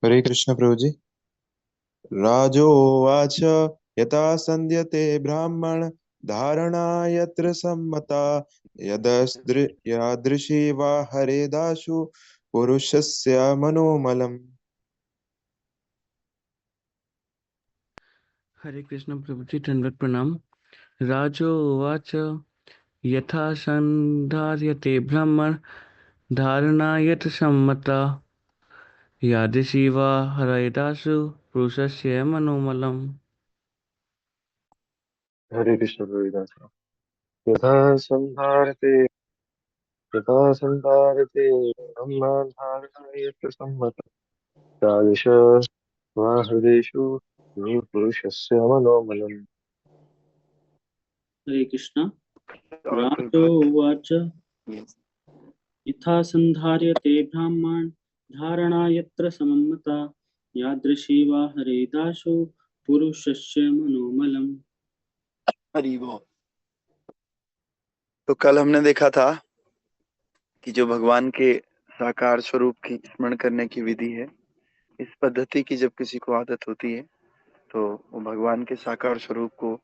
हरे कृष्ण प्रभु जी। राजोवाच यथा संध्यते ब्राह्मण धारणा यत्र सम्मता यादृशी वा हरेदाशु पुरुषस्य मनोमलम्। हरे कृष्ण प्रभु जी, दंडवत प्रणाम। राजो उवाच यथा संधार्यते ब्राह्मण धारणायत सम्मता यादृशी वा हरयदासु पुरुषस्य मनोमलम्। हरे कृष्ण रविदास। यथा संधारते यथा संधारते ब्रह्मधारणायत्र सम्मत तादृश हृदेषु पुरुषस्य मनोमलम्। हरे कृष्ण। और कोई राजो बात? उवाच यथा संधार्यते ब्राह्मण धारणा यत्र समन्मता यादृशी वा हरिदासो पुरुषस्य मनोमलम्। हरि बोल। तो कल हमने देखा था कि जो भगवान के साकार स्वरूप की स्मरण करने की विधि है, इस पद्धति की जब किसी को आदत होती है तो वो भगवान के साकार स्वरूप को,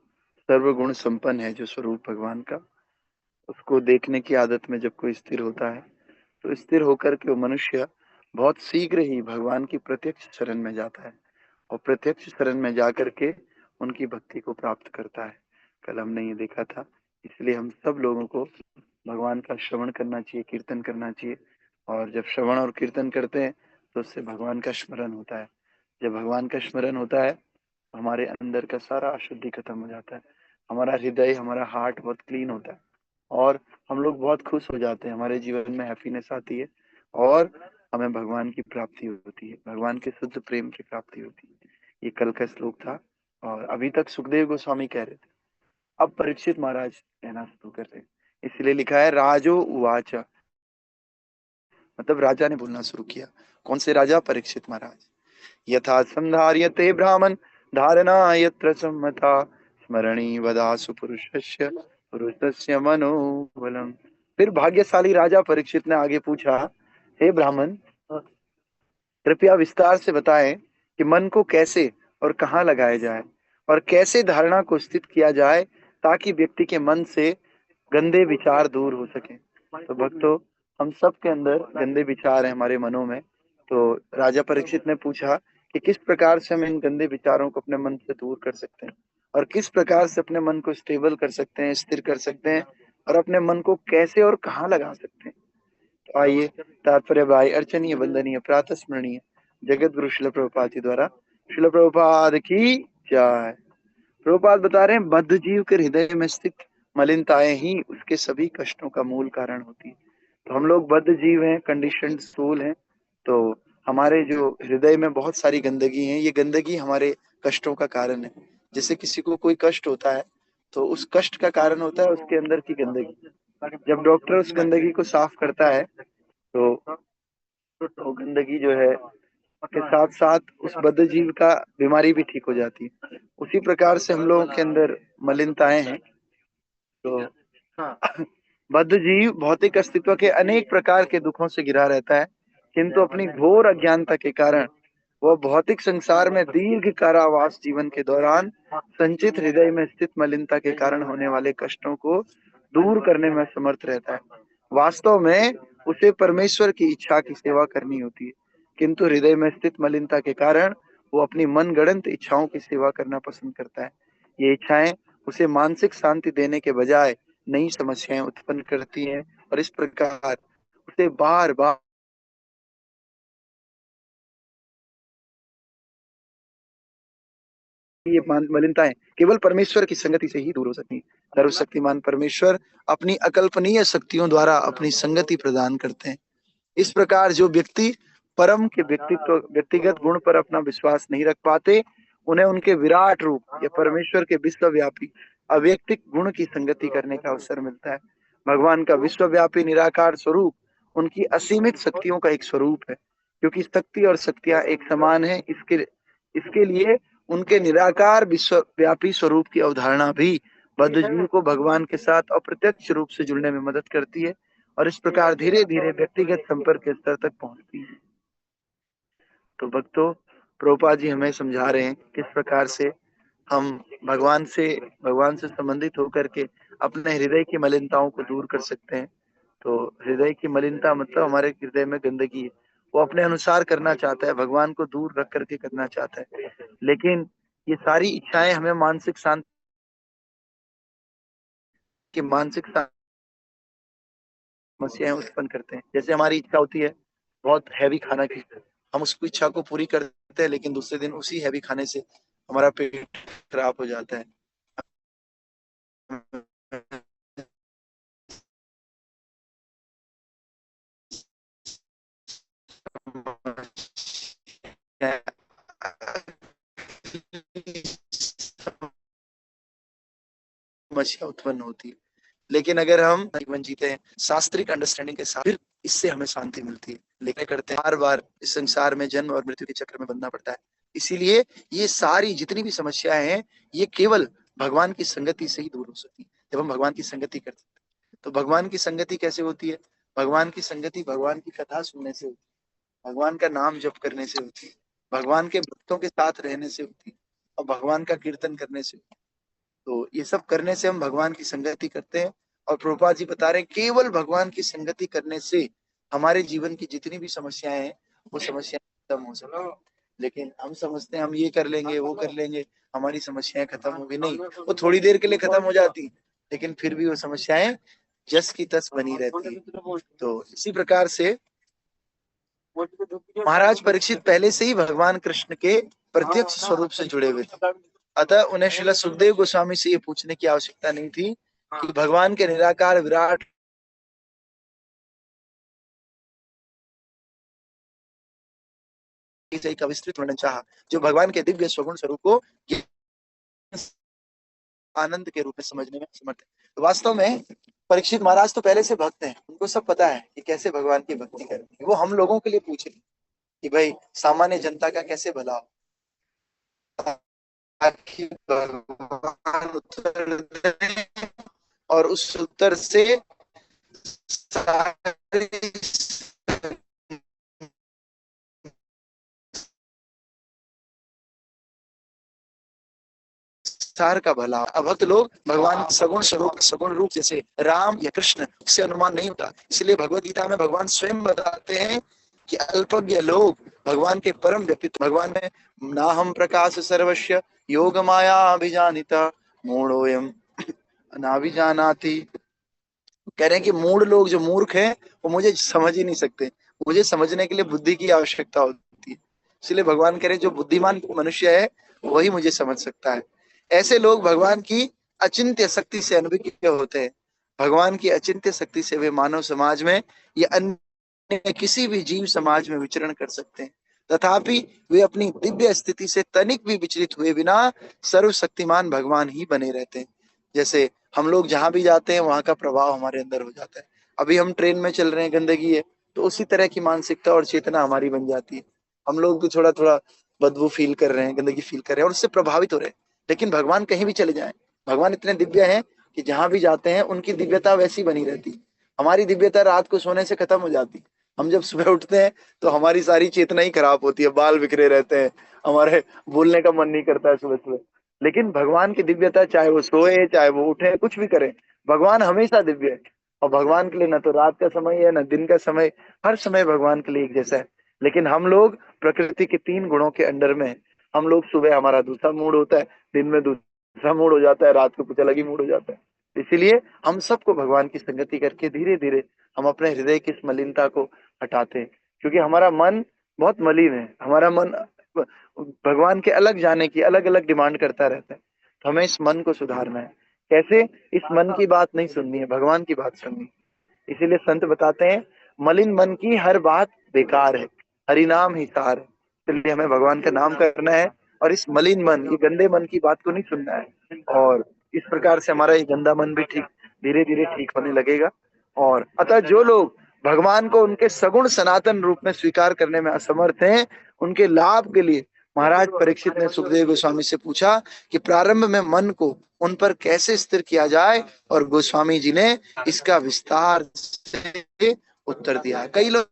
सर्वगुण संपन्न है जो स्वरूप भगवान का, उसको देखने की आदत में जब कोई स्थिर होता है तो स्थिर होकर के वो मनुष्य बहुत शीघ्र ही भगवान की प्रत्यक्ष शरण में जाता है और प्रत्यक्ष शरण में जाकर के उनकी भक्ति को प्राप्त करता है। कल हमने ये देखा था। इसलिए हम सब लोगों को भगवान का श्रवण करना चाहिए, कीर्तन करना चाहिए। और जब श्रवण और कीर्तन करते हैं तो उससे भगवान का स्मरण होता है। जब भगवान का स्मरण होता है तो हमारे अंदर का सारा अशुद्धि खत्म हो जाता है, हमारा हृदय, हमारा हार्ट बहुत क्लीन होता है और हम लोग बहुत खुश हो जाते हैं, हमारे जीवन में हैप्पीनेस आती है और हमें भगवान की प्राप्ति होती है, भगवान के शुद्ध प्रेम की प्राप्ति होती है। ये कल का श्लोक था। और अभी तक सुखदेव गोस्वामी कह रहे थे, अब परीक्षित महाराज कहना शुरू कर रहे हैं। इसलिए लिखा है राजो उवाच, मतलब राजा ने बोलना शुरू किया। कौन से राजा? परीक्षित महाराज। यथा संधार्यते ब्राह्मण धारणा यत्र सम्मता स्मरणी वदासु पुरुषस्य पुरुषस्य मनोबलम। फिर भाग्यशाली राजा परीक्षित ने आगे पूछा, हे ब्राह्मण, कृपया विस्तार से बताएं कि मन को कैसे और कहाँ लगाया जाए और कैसे धारणा को स्थित किया जाए ताकि व्यक्ति के मन से गंदे विचार दूर हो सके। तो भक्तों, हम सब के अंदर गंदे विचार हैं हमारे मनों में। तो राजा परीक्षित ने पूछा कि किस प्रकार से हम इन गंदे विचारों को अपने मन से दूर कर सकते हैं और किस प्रकार से अपने मन को स्टेबल कर सकते हैं, स्थिर कर सकते हैं और अपने मन को कैसे और कहाँ लगा सकते हैं। तो आइए, तात्पर्य भाई अर्चनीय, वंदनीय, प्रातः स्मरणीय जगत गुरु शिल प्रभुपाद जी द्वारा, शिल प्रभुपाद की जय। प्रभुपाद बता रहे हैं, बद्ध जीव के हृदय में स्थित मलिनताएं ही उसके सभी कष्टों का मूल कारण होती है। तो हम लोग बद्ध जीव हैं, कंडीशनड सोल हैं। तो हमारे जो हृदय में बहुत सारी गंदगी है, ये गंदगी हमारे कष्टों का कारण है। जैसे किसी को कोई कष्ट होता है तो उस कष्ट का कारण होता है उसके अंदर की गंदगी। जब डॉक्टर उस गंदगी को साफ करता है तो गंदगी जो है के साथ साथ उस बद्ध जीव का बीमारी भी ठीक हो जाती है। उसी प्रकार से हम लोगों के अंदर मलिनताएं हैं। तो बद्ध जीव भौतिक अस्तित्व के अनेक प्रकार के दुखों से घिरा रहता है, किंतु अपनी घोर अज्ञानता के कारण वह भौतिक संसार में दीर्घ कारावास जीवन के दौरान संचित हृदय में स्थित मलिनता के कारण होने वाले कष्टों को दूर करने में समर्थ रहता है। वास्तव में उसे परमेश्वर की इच्छा की सेवा करनी होती है, किंतु हृदय में स्थित मलिनता के कारण वो अपनी मनगढ़ंत इच्छाओं की सेवा करना पसंद करता है। ये इच्छाएं उसे मानसिक शांति देने के बजाय नई समस्याएं उत्पन्न करती हैं और इस प्रकार उसे बार बार ये मलिनताएं केवल परमेश्वर की संगति से ही दूर हो सकती है। सर्वशक्तिमान परमेश्वर अपनी अकल्पनीय शक्तियों द्वारा अपनी संगति प्रदान करते हैं। इस प्रकार जो व्यक्ति परम के व्यक्तिगत गुण पर अपना विश्वास नहीं रख पाते, उन्हें उनके विराट रूप या परमेश्वर के विश्वव्यापी अव्यक्तिक गुण की संगति करने का अवसर मिलता है। भगवान का विश्वव्यापी निराकार स्वरूप उनकी असीमित शक्तियों का एक स्वरूप है। क्योंकि शक्ति और शक्तियां एक समान है, इसके लिए उनके निराकार विश्वव्यापी स्वरूप की अवधारणा भी बद्ध जीव को भगवान के साथ अप्रत्यक्ष रूप से जुड़ने में मदद करती है और इस प्रकार धीरे धीरे व्यक्तिगत संपर्क के स्तर तक पहुंचती है। तो भक्तों, प्रभुपाद जी हमें समझा रहे हैं किस प्रकार से हम भगवान से संबंधित होकर के अपने हृदय की मलिनताओं को दूर कर सकते हैं। तो हृदय की मलिनता मतलब हमारे हृदय में गंदगी है, वो अपने अनुसार करना चाहता है, भगवान को दूर रख करके करना चाहता है। लेकिन ये सारी इच्छाएं हमें मानसिक शांति की मानसिक समस्याएं उत्पन्न करते हैं। जैसे हमारी इच्छा होती है बहुत हैवी खाना की, हम उसकी इच्छा को पूरी करते हैं, लेकिन दूसरे दिन उसी हैवी खाने से हमारा पेट खराब हो जाता है। समस्या उत्पन्न होती है। लेकिन अगर हम जीवन जीते हैं शास्त्रिक अंडरस्टैंडिंग के साथ, फिर इससे हमें शांति मिलती है। लेकिन करते हैं बार बार इस संसार में जन्म और मृत्यु के चक्र में बंधना पड़ता है। इसीलिए ये सारी जितनी भी समस्याएं हैं, ये केवल भगवान की संगति से ही दूर हो सकती है, जब हम भगवान की संगति करते हैं। तो भगवान की संगति कैसे होती है? भगवान की संगति भगवान की कथा सुनने से होती है, भगवान का नाम जप करने से होती है, भगवान के भक्तों के साथ रहने से होती है, और भगवान का कीर्तन करने से होती है। तो ये सब करने से हम भगवान की संगति करते हैं। और प्रभुपाद जी बता रहे हैं केवल भगवान की संगति करने से हमारे जीवन की जितनी भी समस्याएं हैं वो समस्याएं खत्म हो सकती हैं। लेकिन हम समझते हैं हम ये कर लेंगे वो कर लेंगे, हमारी समस्याएं खत्म होगी। नहीं, वो थोड़ी देर के लिए खत्म हो जाती, लेकिन फिर भी वो समस्याएं जस की तस बनी रहती है। तो इसी प्रकार से महाराज परीक्षित पहले से ही भगवान कृष्ण के प्रत्यक्ष स्वरूप से जुड़े हुए थे, अतः उन्हें श्रील सुखदेव गोस्वामी से ये पूछने की आवश्यकता नहीं थी कि भगवान के निराकार विराट का विस्तृत वर्णन चाहा, जो भगवान के दिव्य स्वगुण स्वरूप को आनंद के रूप में समझने में समर्थ है। तो वास्तव में परीक्षित महाराज तो पहले से भक्त हैं, उनको सब पता है कि कैसे भगवान की भक्ति करनी है। वो हम लोगों के लिए पूछे कि भाई सामान्य जनता का कैसे भला हो, ताकि भगवान उत्तर दें और उस उत्तर से सार का भला। अभक्त लोग भगवान सगुण रूप जैसे राम या कृष्ण से अनुमान नहीं होता। इसलिए भगवत गीता में भगवान स्वयं बताते हैं कि अल्पज्ञ लोग भगवान के परम व्यक्तित्व, भगवान में नाहम प्रकाश सर्वस्य योग माया अभिजानिता मूढ़ोयम नाभिजानाति। कह रहे हैं कि मूढ़ लोग जो मूर्ख हैं वो मुझे समझ ही नहीं सकते, मुझे समझने के लिए बुद्धि की आवश्यकता होती है। इसलिए भगवान कह रहे जो बुद्धिमान मनुष्य है वही मुझे समझ सकता है। ऐसे लोग भगवान की अचिंत्य शक्ति से अनुभवी होते हैं। भगवान की अचिंत्य शक्ति से वे मानव समाज में या अन्य किसी भी जीव समाज में विचरण कर सकते हैं, तथापि वे अपनी दिव्य स्थिति से तनिक भी विचलित हुए बिना सर्वशक्तिमान भगवान ही बने रहते हैं। जैसे हम लोग जहां भी जाते हैं वहां का प्रभाव हमारे अंदर हो जाता है। अभी हम ट्रेन में चल रहे हैं, गंदगी है, तो उसी तरह की मानसिकता और चेतना हमारी बन जाती है। हम लोग भी थोड़ा थोड़ा बदबू फील कर रहे हैं, गंदगी फील कर रहे हैं और उससे प्रभावित हो रहे हैं। लेकिन भगवान कहीं भी चले जाएं, भगवान इतने दिव्य हैं कि जहां भी जाते हैं उनकी दिव्यता वैसी बनी रहती। हमारी दिव्यता रात को सोने से खत्म हो जाती। हम जब सुबह उठते हैं तो हमारी सारी चेतना ही खराब होती है, बाल बिखरे रहते हैं, हमारे बोलने का मन नहीं करता है सुबह सुबह। लेकिन भगवान की दिव्यता, चाहे वो सोए चाहे वो उठे कुछ भी करे, भगवान हमेशा दिव्य है। और भगवान के लिए न तो रात का समय है न दिन का समय, हर समय भगवान के लिए एक जैसा है। लेकिन हम लोग प्रकृति के 3 गुणों के अंडर में, हम लोग सुबह हमारा दूसरा मूड होता है, दिन में दूसरा मूड हो जाता है, रात को कुछ अलग ही मूड हो जाता है। इसीलिए हम सबको भगवान की संगति करके धीरे धीरे हम अपने हृदय की इस मलिनता को हटाते हैं, क्योंकि हमारा मन बहुत मलिन है। हमारा मन भगवान के अलग जाने की अलग अलग डिमांड करता रहता है। तो हमें इस मन को सुधारना है। कैसे? इस मन की बात नहीं सुननी है, भगवान की बात सुननी। इसीलिए संत बताते हैं मलिन मन की हर बात बेकार है, हरि नाम ही सार है। इसलिए हमें भगवान का नाम करना है और इस मलिन मन, ये गंदे मन की बात को नहीं सुनना है। और इस प्रकार से हमारा ये गंदा मन भी ठीक धीरे धीरे ठीक होने लगेगा। और अतः जो लोग भगवान को उनके सगुण सनातन रूप में स्वीकार करने में असमर्थ हैं, उनके लाभ के लिए महाराज परीक्षित ने सुखदेव गोस्वामी से पूछा कि प्रारंभ में मन को उन पर कैसे स्थिर किया जाए, और गोस्वामी जी ने इसका विस्तार से उत्तर दिया। कई लोग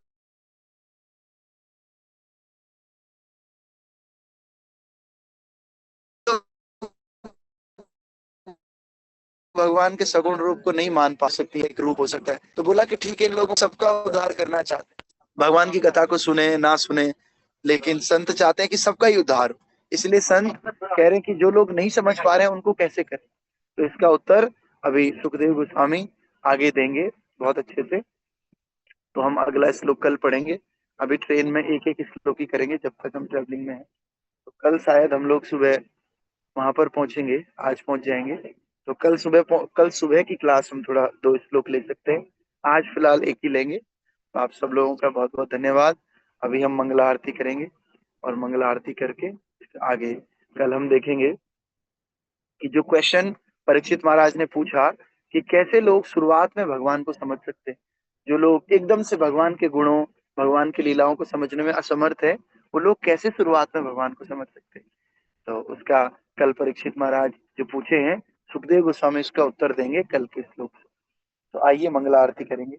भगवान के सगुण रूप को नहीं मान पा सकती है, एक रूप हो सकता है। तो बोला कि ठीक है, इन लोगों सबका उद्धार करना चाहते हैं, भगवान की कथा को सुने ना सुने, लेकिन संत चाहते हैं कि सबका ही उद्धार हो। इसलिए संत कह रहे हैं कि जो लोग नहीं समझ पा रहे हैं उनको कैसे करें। तो इसका उत्तर अभी सुखदेव गोस्वामी आगे देंगे बहुत अच्छे से। तो हम अगला श्लोक कल पढ़ेंगे। अभी ट्रेन में एक एक श्लोक ही करेंगे जब तक हम ट्रेवलिंग में हैं। तो कल शायद हम लोग सुबह वहां पर पहुंचेंगे, आज पहुंच जाएंगे। तो कल सुबह की क्लास हम थोड़ा 2 श्लोक ले सकते हैं, आज फिलहाल एक ही लेंगे। तो आप सब लोगों का बहुत बहुत धन्यवाद। अभी हम मंगला आरती करेंगे और मंगला आरती करके आगे कल हम देखेंगे कि जो क्वेश्चन परीक्षित महाराज ने पूछा कि कैसे लोग शुरुआत में भगवान को समझ सकते हैं, जो लोग एकदम से भगवान के गुणों, भगवान की लीलाओं को समझने में असमर्थ है, वो लोग कैसे शुरुआत में भगवान को समझ सकते हैं। तो उसका कल परीक्षित महाराज जो पूछे हैं, सुखदेव गोस्वामी उसका उत्तर देंगे कल के श्लोक से। तो आइए मंगला आरती करेंगे।